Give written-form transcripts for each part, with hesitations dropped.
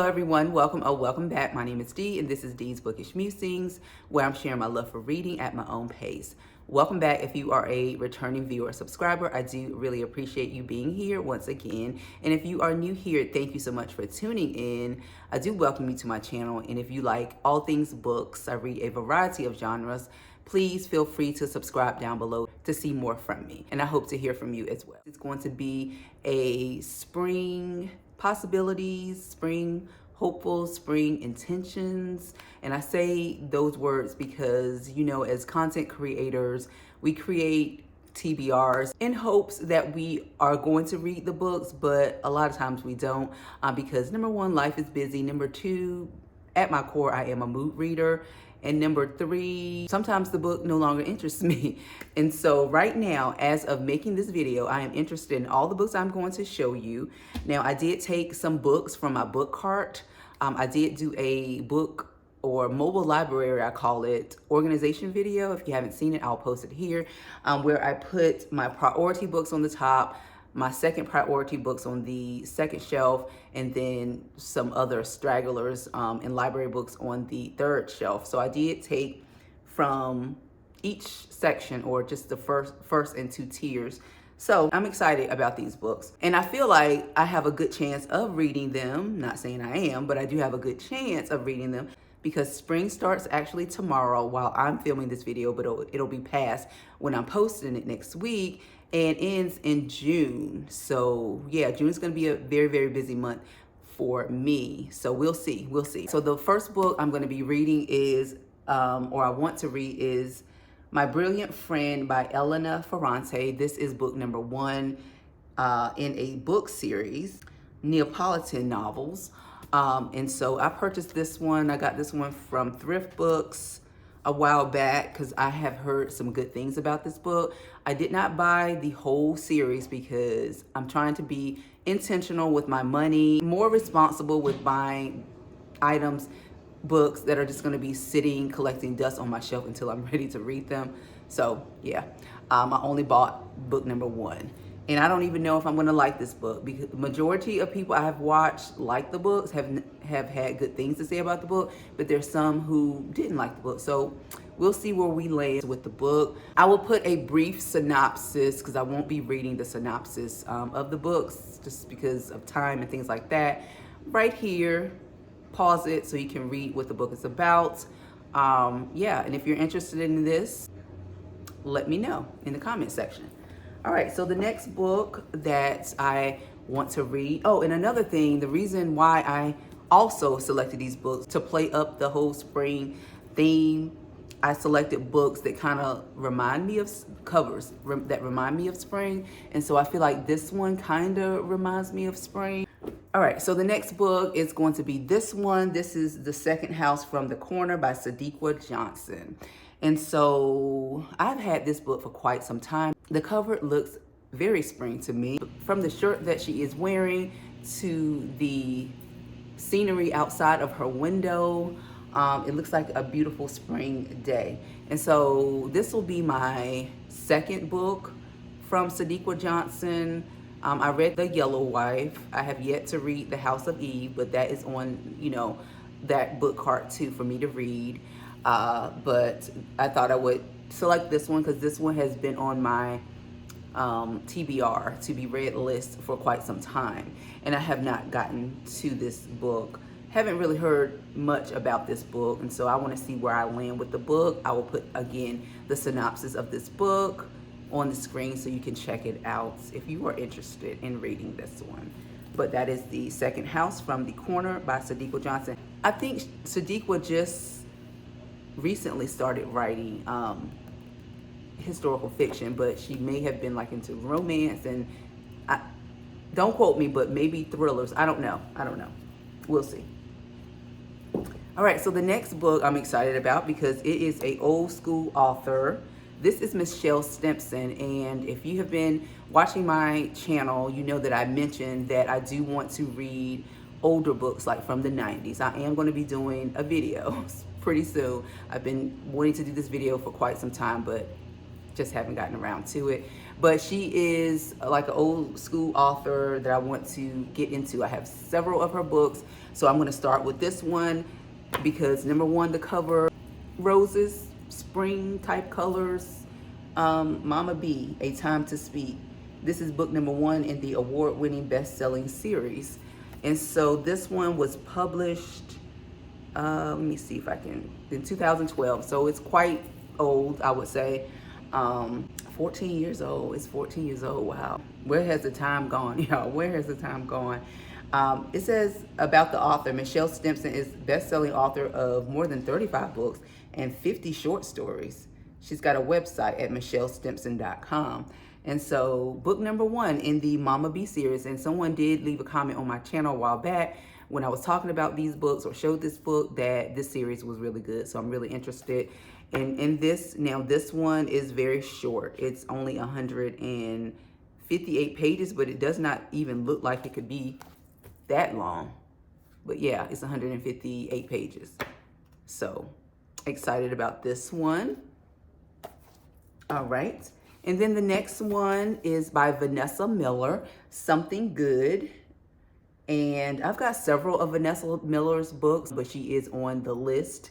Hello everyone, welcome back. My name is Dee and this is Dee's Bookish Musings, where I'm sharing my love for reading at my own pace. Welcome back if you are a returning viewer or subscriber. I do really appreciate you being here once again. And if you are new here, thank you so much for tuning in. I do welcome you to my channel. And if you like all things books, I read a variety of genres, please feel free to subscribe down below to see more from me. And I hope to hear from you as well. It's going to be a spring possibilities, spring hopefuls, spring intentions. And I say those words because, you know, as content creators, we create TBRs in hopes that we are going to read the books, but a lot of times we don't because number one, life is busy. Number two, at my core, I am a mood reader. And number three, sometimes the book no longer interests me. And so right now, as of making this video, I am interested in all the books I'm going to show you. Now, I did take some books from my book cart. I did do a book or mobile library, I call it, organization video. If you haven't seen it, I'll post it here, where I put my priority books on the top, my second priority books on the second shelf, and then some other stragglers and library books on the third shelf. So I did take from each section, or just the first and two tiers. So I'm excited about these books. And I feel like I have a good chance of reading them. Not saying I am, but I do have a good chance of reading them because spring starts actually tomorrow while I'm filming this video, but it'll be past when I'm posting it next week, and ends in June. So yeah, June is gonna be a very, very busy month for me. So we'll see. So the first book I'm gonna be reading is, or I want to read, is My Brilliant Friend by Elena Ferrante. This is book number 1 in a book series, Neapolitan novels. And so I purchased this one. I got this one from Thrift Books a while back because I have heard some good things about this book. I did not buy the whole series because I'm trying to be intentional with my money, more responsible with buying items, books that are just going to be sitting, collecting dust on my shelf until I'm ready to read them. So yeah, I only bought book number 1. And I don't even know if I'm going to like this book because the majority of people I have watched like the books, have had good things to say about the book, but there's some who didn't like the book. So we'll see where we land with the book. I will put a brief synopsis because I won't be reading the synopsis of the books just because of time and things like that. Right here, pause it so you can read what the book is about. Yeah, and if you're interested in this, let me know in the comment section. All right, so the next book that I want to read, oh, and another thing, the reason why I also selected these books to play up the whole spring theme, I selected books that kind of remind me of covers that remind me of spring. And so I feel like this one kind of reminds me of spring. All right, so the next book is going to be this one. This is The Second House from the Corner by Sadiqa Johnson. And so I've had this book for quite some time. The cover looks very spring to me. From the shirt that she is wearing to the scenery outside of her window, it looks like a beautiful spring day. And so this will be my second book from Sadiqa Johnson. I read The Yellow Wife. I have yet to read The House of Eve, but that is on, you know, that book cart too for me to read. But I thought I would select this one because this one has been on my TBR, to be read list, for quite some time. And I have not gotten to this book. Haven't really heard much about this book. And so I want to see where I land with the book. I will put, again, the synopsis of this book on the screen so you can check it out if you are interested in reading this one. But that is The Second House from the Corner by Sadiqa Johnson. I think Sadiqa just recently started writing historical fiction, but she may have been like into romance and don't quote me, but maybe thrillers. I don't know. We'll see. All right, so the next book I'm excited about because it is a old school author. This is Michelle Stimpson, and if you have been watching my channel, you know that I mentioned that I do want to read older books like from the 90s. I am going to be doing a video pretty soon. I've been wanting to do this video for quite some time, but just haven't gotten around to it. But she is like an old school author that I want to get into. I have several of her books, so I'm going to start with this one because number one, the cover, roses, spring type colors. Mama B, A Time to Speak. This is book number one in the award-winning best-selling series. And so this one was published, let me see if I can, in 2012. So it's quite old, I would say. 14 years old. It's 14 years old. Wow. Where has the time gone, y'all? Where has the time gone? It says about the author, Michelle Stimpson is best-selling author of more than 35 books and 50 short stories. She's got a website at michellestimpson.com. And so book number one in the Mama B series, and someone did leave a comment on my channel a while back when I was talking about these books or showed this book that this series was really good. So I'm really interested in this. Now this one is very short. It's only 158 pages, but it does not even look like it could be that long. But yeah, it's 158 pages. So excited about this one. All right. And then the next one is by Vanessa Miller, Something Good. And I've got several of Vanessa Miller's books, but she is on the list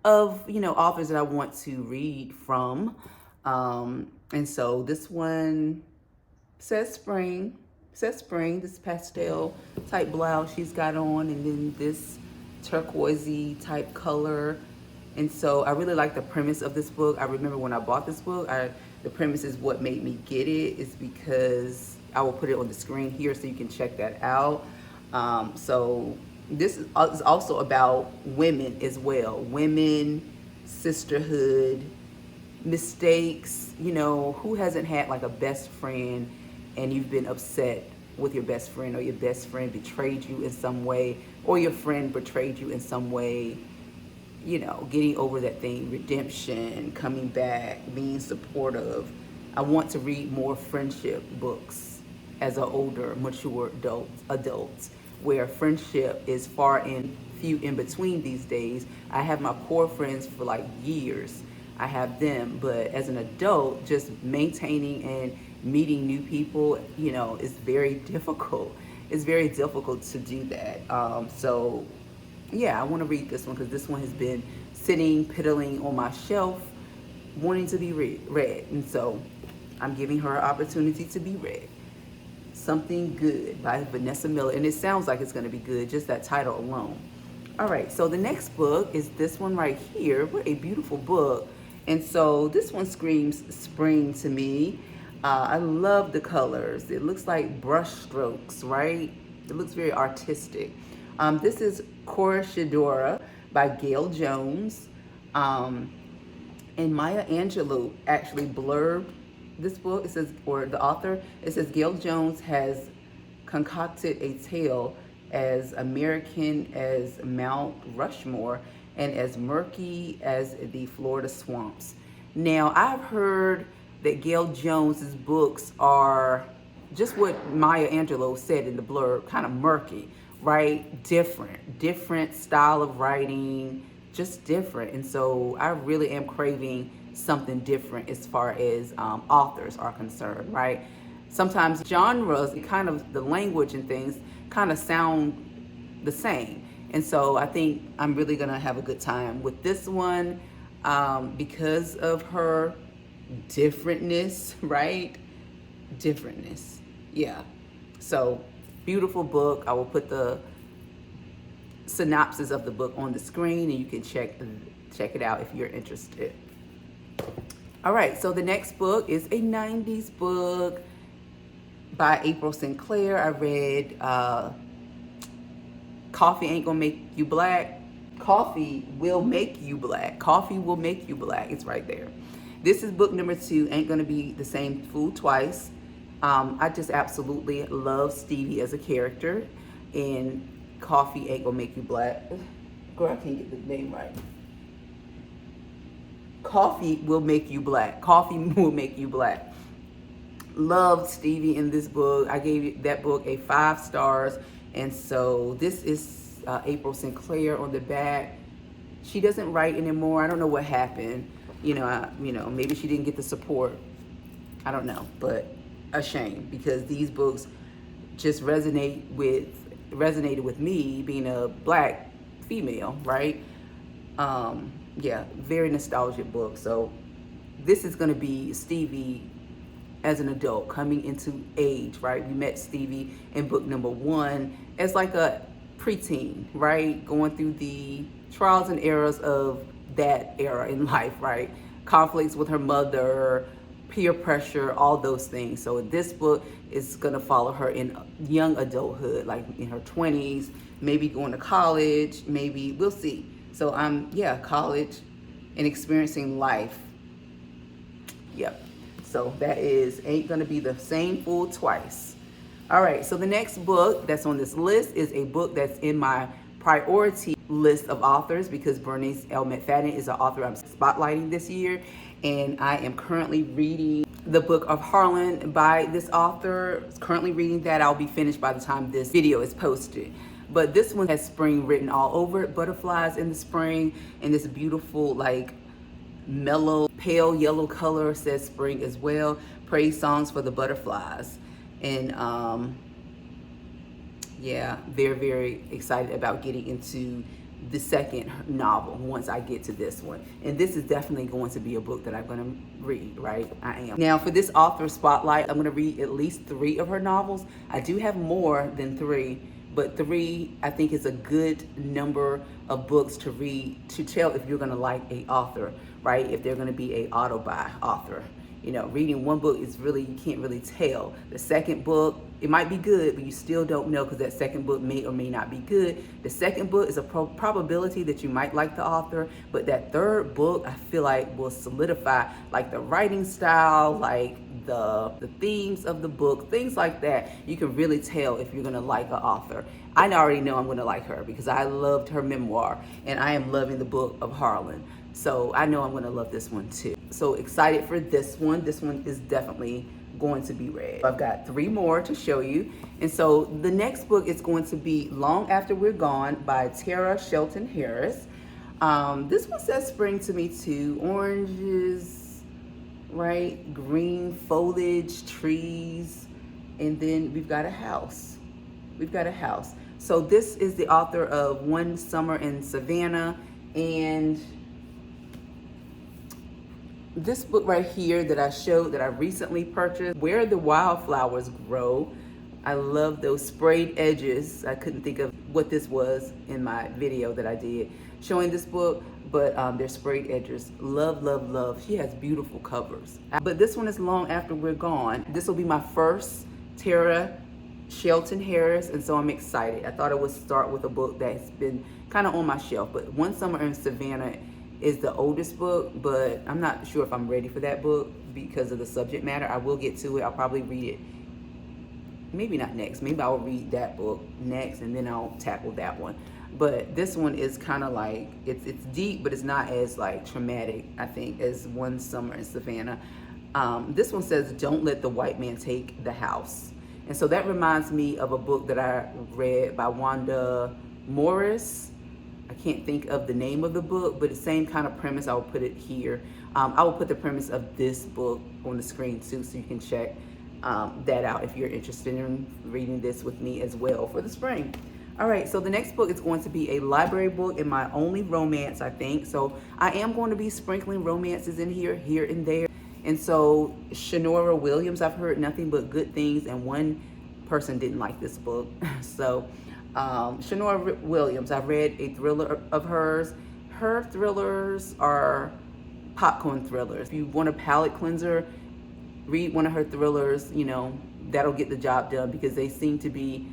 of, authors that I want to read from. And so this one says spring, this pastel type blouse she's got on, and then this turquoisey type color. And so I really like the premise of this book. I remember when I bought this book, the premise is what made me get it, is because I will put it on the screen here so you can check that out. So this is also about women as well. Women, sisterhood, mistakes, who hasn't had like a best friend and you've been upset with your best friend, or your best friend betrayed you in some way, or your friend betrayed you in some way. Getting over that thing, redemption, coming back, being supportive. I want to read more friendship books as an older, mature adult, where friendship is far and few in between these days. I have my core friends for like years. I have them, but as an adult, just maintaining and meeting new people, is very difficult. It's very difficult to do that. So yeah, I want to read this one because this one has been sitting, piddling on my shelf, wanting to be read. And so I'm giving her an opportunity to be read. Something Good by Vanessa Miller. And it sounds like it's going to be good, just that title alone. All right, so the next book is this one right here. What a beautiful book. And so this one screams spring to me. I love the colors. It looks like brush strokes, right? It looks very artistic. This is Corregidora by Gail Jones. And Maya Angelou actually blurbed this book. It says, or the author, it says, Gail Jones has concocted a tale as American as Mount Rushmore and as murky as the Florida swamps. Now, I've heard that Gail Jones's books are just what Maya Angelou said in the blurb, kind of murky, right? Different style of writing, just different. And so I really am craving something different as far as authors are concerned, right? Sometimes genres, kind of the language and things kind of sound the same. And so I think I'm really gonna have a good time with this one because of her differentness, right? Differentness, yeah. So beautiful book. I will put the synopsis of the book on the screen and you can check it out if you're interested. All right, so the next book is a 90s book by April Sinclair. I read Coffee Ain't Gonna Make You Black. Coffee Will Make You Black. Coffee Will Make You Black. It's right there. This is book number 2, Ain't Gonna Be the Same Fool Twice. I just absolutely love Stevie as a character in Coffee Ain't Gonna Make You Black. Girl, I can't get the name right. Coffee Will Make You Black. Coffee Will Make You Black. Loved Stevie in this book. I gave that book a 5 stars. And so this is April Sinclair on the back. She doesn't write anymore. I don't know what happened. Maybe she didn't get the support I don't know, but a shame, because these books just resonated with me being a black female, right? Yeah, very nostalgic book. So this is going to be Stevie as an adult coming into age, right? We met Stevie in book number 1 as like a preteen, right? Going through the trials and errors of that era in life, right? Conflicts with her mother, peer pressure, all those things. So this book is going to follow her in young adulthood, like in her 20s, maybe going to college, maybe, we'll see. So college and experiencing life. Yep. So that ain't gonna be the same fool twice. All right, so the next book that's on this list is a book that's in my priority list of authors, because Bernice L. McFadden is an author I'm spotlighting this year, and I am currently reading the book of Harlan by this author. Currently reading that. I'll be finished by the time this video is posted. But this one has spring written all over it, butterflies in the spring, and this beautiful, like, mellow pale yellow color says spring as well. Praise songs for the butterflies. And yeah, very, very excited about getting into the second novel once I get to this one. And this is definitely going to be a book that I'm going to read, right? I am. Now for this author spotlight, I'm going to read at least 3 of her novels. I do have more than 3, but 3 I think is a good number of books to read to tell if you're going to like a author, right? If they're going to be a auto-buy author. You know, reading one book is really, you can't really tell. The second book, it might be good, but you still don't know, because that second book may or may not be good. The second book is a probability that you might like the author, but that third book, I feel like, will solidify like the writing style, like the themes of the book, things like that. You can really tell if you're gonna like an author. I already know I'm gonna like her because I loved her memoir, and I am loving the book of Harlan. So I know I'm gonna love this one too. So excited for this one. This one is definitely going to be read. I've got 3 more to show you. And so the next book is going to be Long After We're Gone by Tara Shelton Harris. This one says spring to me too. Oranges, right? Green foliage, trees, and then we've got a house. We've got a house. So this is the author of One Summer in Savannah, and this book right here that I showed, that I recently purchased, Where the Wildflowers Grow. I love those sprayed edges. I couldn't think of what this was in my video that I did showing this book, but they're sprayed edges. Love, love, love. She has beautiful covers. But this one is Long After We're Gone. This will be my first Tara Shelton Harris, and so I'm excited. I thought I would start with a book that's been kind of on my shelf, but One Summer in Savannah is the oldest book, but I'm not sure if I'm ready for that book because of the subject matter. I will get to it. I'll probably read it. Maybe not next. Maybe I'll read that book next, and then I'll tackle that one. But this one is kind of like, it's deep, but it's not as like traumatic, I think, as One Summer in Savannah. This one says, Don't Let the White Man Take the House. And so that reminds me of a book that I read by Wanda Morris. I can't think of the name of the book, but the same kind of premise. I will put it here. I will put the premise of this book on the screen too, so you can check that out if you're interested in reading this with me as well for the spring. All right, so the next book is going to be a library book and my only romance, I think. So I am going to be sprinkling romances in here and there. And so Shanora Williams, I've heard nothing but good things, and one person didn't like this book. So Shanora Williams, I read a thriller of hers. Her thrillers are popcorn thrillers. If you want a palate cleanser, read one of her thrillers. You know, that'll get the job done, because they seem to be,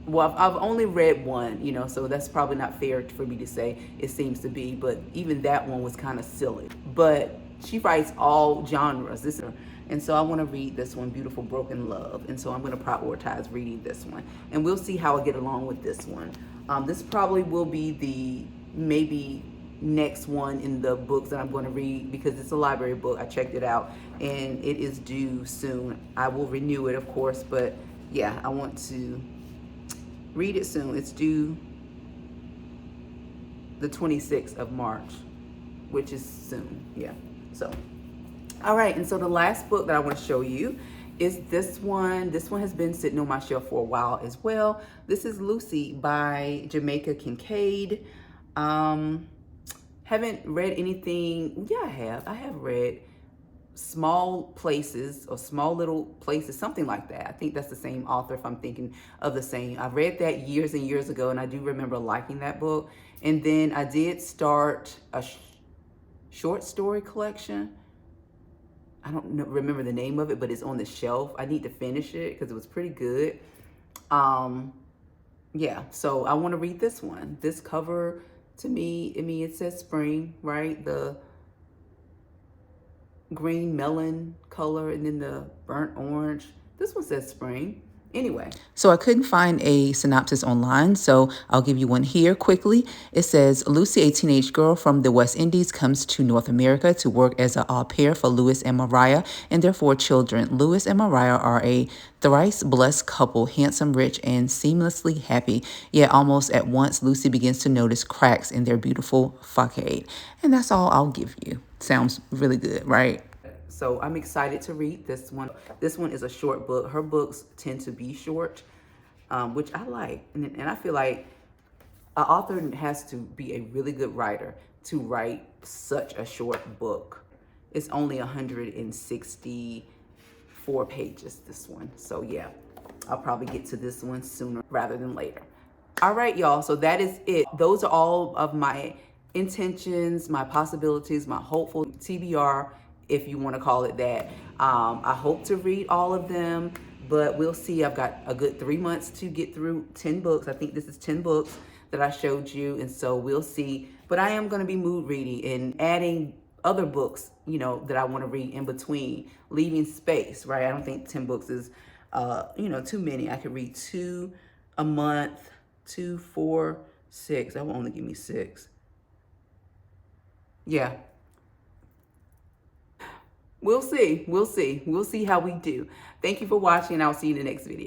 well, I've only read one, you know, so that's probably not fair for me to say it seems to be, but even that one was kind of silly. But she writes all genres. And so I want to read this one, Beautiful Broken Love. And so I'm going to prioritize reading this one. And we'll see how I get along with this one. This probably will be the maybe next one in the books that I'm going to read, because it's a library book. I checked it out and it is due soon. I will renew it, of course, but yeah, I want to read it soon. It's due the 26th of March, which is soon. Yeah. So All right, and so the last book that I want to show you is this one. This one has been sitting on my shelf for a while as well. This is Lucy by Jamaica Kincaid. Haven't read anything. Yeah, I have. I have read Small Places or Small Little Places, something like that. I think that's the same author if I'm thinking of the same. I read that years and years ago, and I do remember liking that book. And then I did start a short story collection. I don't remember the name of it, but it's on the shelf. I need to finish it because it was pretty good. Yeah, so I want to read this one. This cover, to me, it says spring, right? The green melon color and then the burnt orange. This one says spring. Anyway, so I couldn't find a synopsis online, so I'll give you one here quickly. It says, Lucy, a teenage girl from the West Indies, comes to North America to work as an au pair for Lewis and Mariah and their 4 children. Lewis and Mariah are a thrice blessed couple, handsome, rich, and seamlessly happy. Yet almost at once, Lucy begins to notice cracks in their beautiful facade. And that's all I'll give you. Sounds really good, right? So I'm excited to read this one. This one is a short book. Her books tend to be short, which I like. And I feel like an author has to be a really good writer to write such a short book. It's only 164 pages, this one. So yeah, I'll probably get to this one sooner rather than later. All right, y'all. So that is it. Those are all of my intentions, my possibilities, my hopeful TBR, if you want to call it that. I hope to read all of them, but we'll see. I've got a good 3 months to get through 10 books. I think this is 10 books that I showed you, and so we'll see. But I am going to be mood reading and adding other books, you know, that I want to read in between, leaving space, right? I don't think 10 books is, you know, too many. I could read 2 a month, 2, 4, 6. That will only give me 6. Yeah. We'll see. We'll see. We'll see how we do. Thank you for watching. I'll see you in the next video.